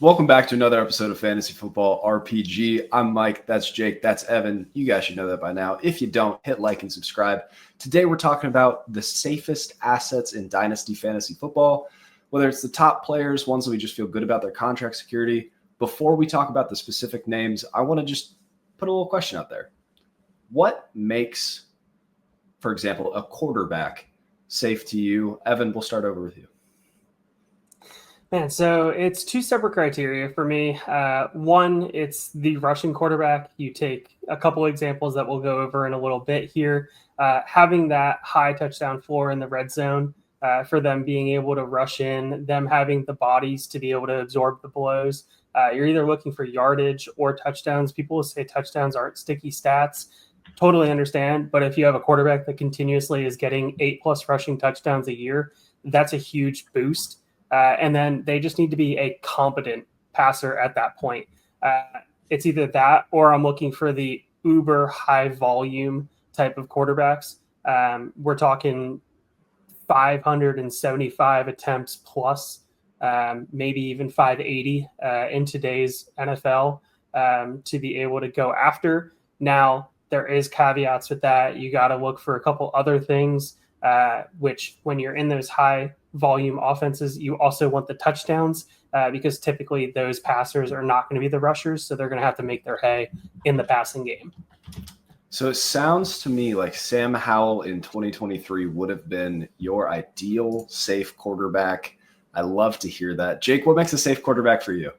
Welcome back to another episode of Fantasy Football RPG. I'm Mike, that's Jake, that's Evan. You guys should know that by now. If you don't, hit like and subscribe. Today we're talking about the safest assets in Dynasty Fantasy Football, whether it's the top players, ones that we just feel good about their contract security. Before we talk about the specific names, I want to just put a little question out there. What makes, for example, a quarterback safe to you? Evan, we'll start over with you. Man, so it's two separate criteria for me. One, it's the rushing quarterback. You take a couple examples that we'll go over in a little bit here. Having that high touchdown floor in the red zone for them being able to rush in, them having the bodies to be able to absorb the blows. You're either looking for yardage or touchdowns. People will say touchdowns aren't sticky stats. Totally understand. But if you have a quarterback that continuously is getting 8+ rushing touchdowns a year, that's a huge boost. And then they just need to be a competent passer at that point. It's either that or I'm looking for the uber high volume type of quarterbacks. We're talking 575 attempts plus, maybe even 580 in today's NFL to be able to go after. Now, there is caveats with that. You got to look for a couple other things, which when you're in those high volume offenses, you also want the touchdowns because typically those passers are not going to be the rushers, so they're going to have to make their hay in the passing game. So it sounds to me like Sam Howell in 2023 would have been your ideal safe quarterback. I love to hear that. Jake, what makes a safe quarterback for you?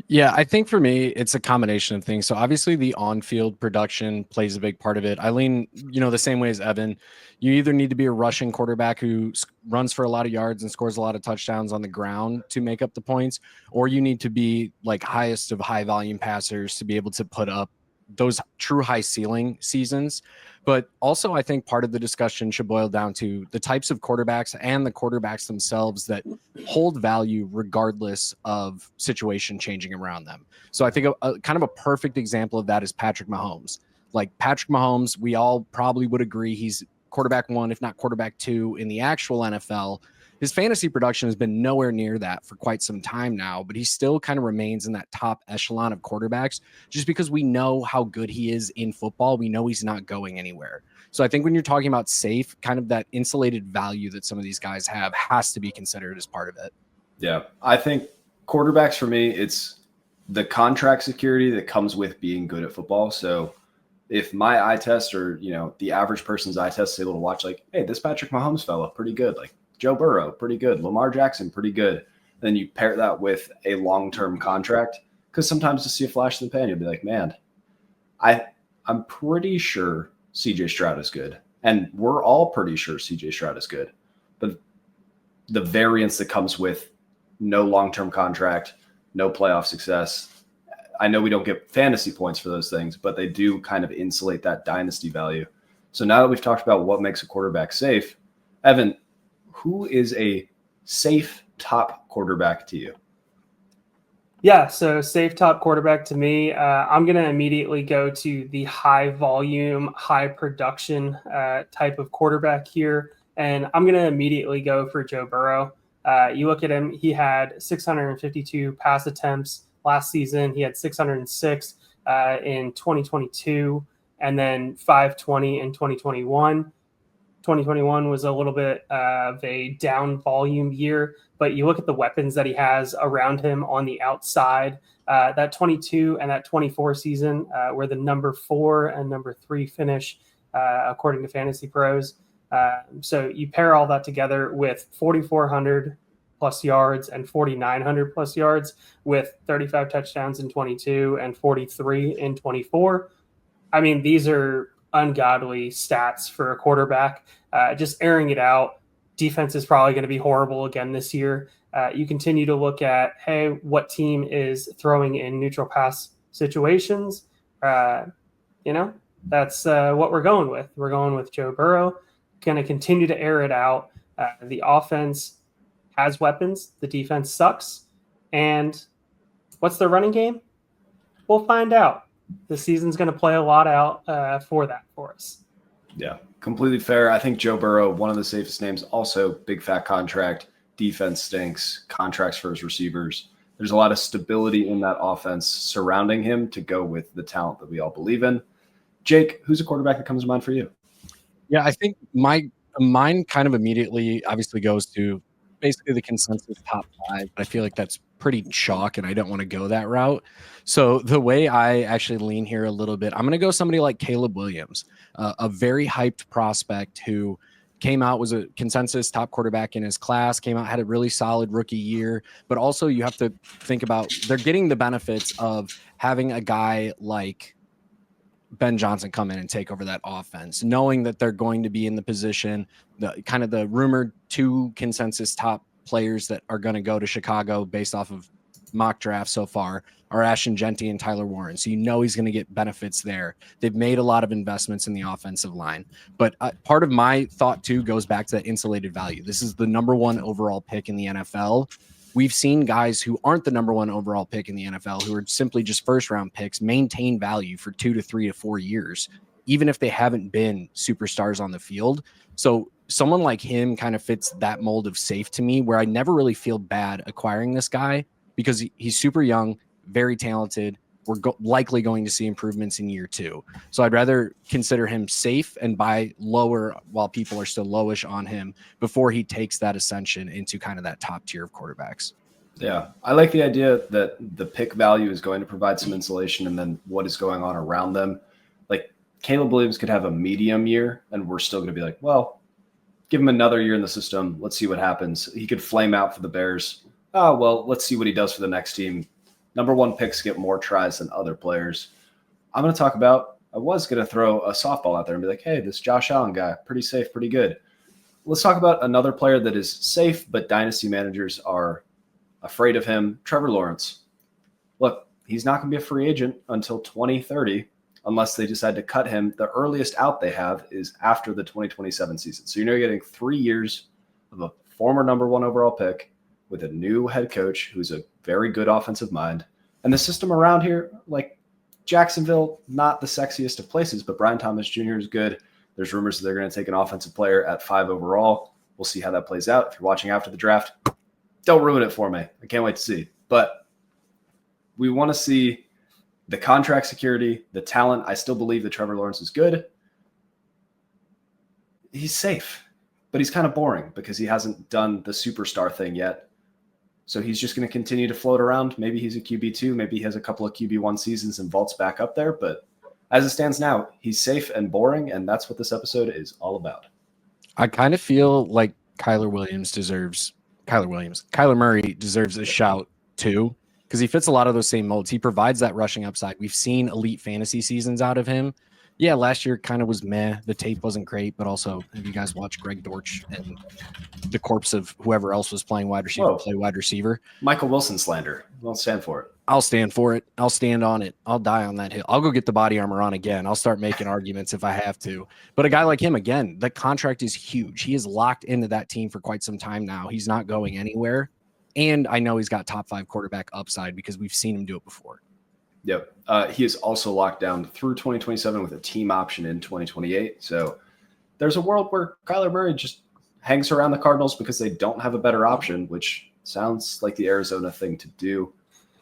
Yeah, I think for me, it's a combination of things. So obviously the on-field production plays a big part of it. I lean, the same way as Evan. You either need to be a rushing quarterback who runs for a lot of yards and scores a lot of touchdowns on the ground to make up the points, or you need to be like highest of high volume passers to be able to put up those true high ceiling seasons. But also I think part of the discussion should boil down to the types of quarterbacks and the quarterbacks themselves that hold value regardless of situation changing around them. So I think a kind of a perfect example of that is Patrick Mahomes. Like Patrick Mahomes, we all probably would agree he's quarterback one, if not quarterback two in the actual NFL. His fantasy production has been nowhere near that for quite some time now, but he still kind of remains in that top echelon of quarterbacks just because we know how good he is in football. We know he's not going anywhere. So I think when you're talking about safe, kind of that insulated value that some of these guys have has to be considered as part of it. Yeah, I think quarterbacks for me, it's the contract security that comes with being good at football. So if my eye test or, the average person's eye test is able to watch like, hey, this Patrick Mahomes fella, pretty good. Like, Joe Burrow, pretty good. Lamar Jackson, pretty good. Then you pair that with a long-term contract because sometimes to see a flash in the pan, you'll be like, man, I'm pretty sure CJ Stroud is good. And we're all pretty sure CJ Stroud is good. But the variance that comes with no long-term contract, no playoff success, I know we don't get fantasy points for those things, but they do kind of insulate that dynasty value. So now that we've talked about what makes a quarterback safe, Evan, who is a safe top quarterback to you? Yeah, so safe top quarterback to me, I'm going to immediately go to the high volume, high production type of quarterback here. And I'm going to immediately go for Joe Burrow. You look at him, he had 652 pass attempts last season. He had 606 in 2022 and then 520 in 2021. 2021 was a little bit of a down volume year, but you look at the weapons that he has around him on the outside. That 22 and that 24 season were the number 4 and number 3 finish, according to Fantasy Pros. So you pair all that together with 4,400 plus yards and 4,900 plus yards with 35 touchdowns in 22 and 43 in 24. I mean, these are ungodly stats for a quarterback. Just airing it out. Defense is probably going to be horrible again this year. You continue to look at, hey, what team is throwing in neutral pass situations? That's what we're going with. We're going with Joe Burrow. Going to continue to air it out. The offense has weapons. The defense sucks. And what's the running game? We'll find out. The season's going to play a lot out for us. Yeah, completely fair. I think Joe Burrow, one of the safest names, also big fat contract, defense stinks, contracts for his receivers. There's a lot of stability in that offense surrounding him to go with the talent that we all believe in. Jake, who's a quarterback that comes to mind for you? Yeah, I think mine kind of immediately obviously goes to basically the consensus top 5, but I feel like that's pretty chalk, and I don't want to go that route. So the way I actually lean here a little bit, I'm going to go somebody like Caleb Williams, a very hyped prospect who came out, was a consensus top quarterback in his class, came out, had a really solid rookie year, but also you have to think about they're getting the benefits of having a guy like Ben Johnson come in and take over that offense, knowing that they're going to be in the position, the kind of the rumored 2 consensus top players that are going to go to Chicago based off of mock draft so far are Ashton Genty and Tyler Warren. So you know he's going to get benefits there. They've made a lot of investments in the offensive line. But part of my thought too goes back to that insulated value. This is the number 1 overall pick in the NFL. We've seen guys who aren't the number 1 overall pick in the NFL, who are simply just first round picks, maintain value for 2 to 3 to 4 years, even if they haven't been superstars on the field. So someone like him kind of fits that mold of safe to me, where I never really feel bad acquiring this guy because he's super young, very talented. We're likely going to see improvements in year 2. So I'd rather consider him safe and buy lower while people are still lowish on him before he takes that ascension into kind of that top tier of quarterbacks. Yeah, I like the idea that the pick value is going to provide some insulation and then what is going on around them. Like Caleb Williams could have a medium year and we're still going to be like, well, give him another year in the system. Let's see what happens. He could flame out for the Bears. Oh, well, let's see what he does for the next team. Number 1 picks get more tries than other players. I was going to throw a softball out there and be like, hey, this Josh Allen guy, pretty safe, pretty good. Let's talk about another player that is safe, but dynasty managers are afraid of him, Trevor Lawrence. Look, he's not going to be a free agent until 2030 unless they decide to cut him. The earliest out they have is after the 2027 season. So you're getting 3 years of a former number 1 overall pick with a new head coach who's a very good offensive mind. And the system around here, like Jacksonville, not the sexiest of places, but Brian Thomas Jr. is good. There's rumors that they're going to take an offensive player at 5 overall. We'll see how that plays out. If you're watching after the draft, don't ruin it for me. I can't wait to see. But we want to see the contract security, the talent. I still believe that Trevor Lawrence is good. He's safe, but he's kind of boring because he hasn't done the superstar thing yet. So he's just going to continue to float around. Maybe he's a QB2. Maybe he has a couple of QB1 seasons and vaults back up there. But as it stands now, he's safe and boring, and that's what this episode is all about. I kind of feel like Kyler Murray deserves a shout too, because he fits a lot of those same molds. He provides that rushing upside. We've seen elite fantasy seasons out of him. Yeah, last year kind of was meh. The tape wasn't great, but also, have you guys watched Greg Dortch and the corpse of whoever else was playing wide receiver play wide receiver? Michael Wilson slander. Don't stand for it. I'll stand for it. I'll stand on it. I'll die on that hill. I'll go get the body armor on again. I'll start making arguments if I have to. But a guy like him, again, the contract is huge. He is locked into that team for quite some time now. He's not going anywhere. And I know he's got top 5 quarterback upside because we've seen him do it before. Yep. He is also locked down through 2027 with a team option in 2028. So there's a world where Kyler Murray just hangs around the Cardinals because they don't have a better option, which sounds like the Arizona thing to do.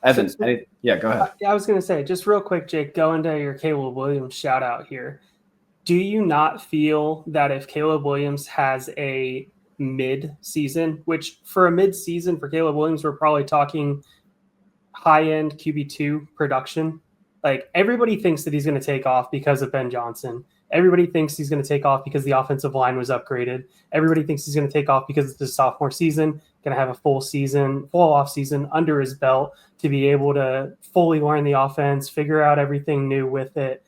Evan, go ahead. I was going to say, just real quick, Jake, go into your Caleb Williams shout out here. Do you not feel that if Caleb Williams has a mid-season, which for a mid-season for Caleb Williams, we're probably talking high-end QB2 production. Like everybody thinks that he's going to take off because of Ben Johnson. Everybody thinks he's going to take off because the offensive line was upgraded. Everybody thinks he's going to take off because it's his sophomore season, going to have a full off season under his belt to be able to fully learn the offense, figure out everything new with it,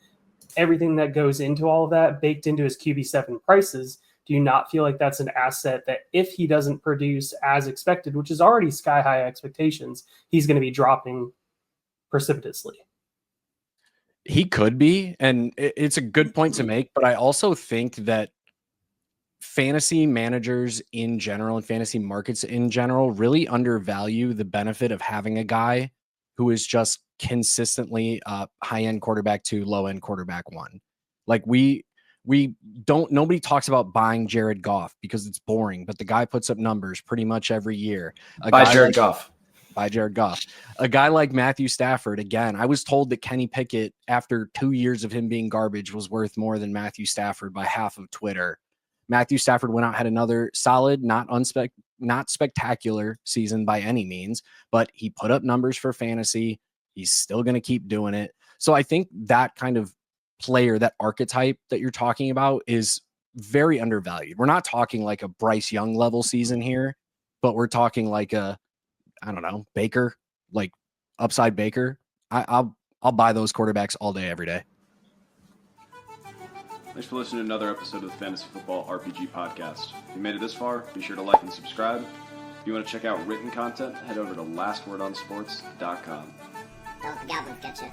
everything that goes into all of that baked into his QB7 prices. Do you not feel like that's an asset that if he doesn't produce as expected, which is already sky high expectations, he's going to be dropping precipitously? He could be, and it's a good point to make, but I also think that fantasy managers in general and fantasy markets in general really undervalue the benefit of having a guy who is just consistently high-end quarterback 2, low-end quarterback 1. Like nobody talks about buying Jared Goff because it's boring, but the guy puts up numbers pretty much every year. Buy Jared Goff. by Jared Goff. A guy like Matthew Stafford, again, I was told that Kenny Pickett, after 2 years of him being garbage, was worth more than Matthew Stafford by half of Twitter. Matthew Stafford went out, had another solid, not spectacular season by any means, but he put up numbers for fantasy. He's still going to keep doing it. So I think that kind of player, that archetype that you're talking about, is very undervalued. We're not talking like a Bryce Young level season here, but we're talking like a, I don't know, Baker, like upside Baker. I'll buy those quarterbacks all day, every day. Thanks for listening to another episode of the Fantasy Football RPG Podcast. If you made it this far, be sure to like and subscribe. If you want to check out written content, head over to lastwordonsports.com. Don't let the goblins get you.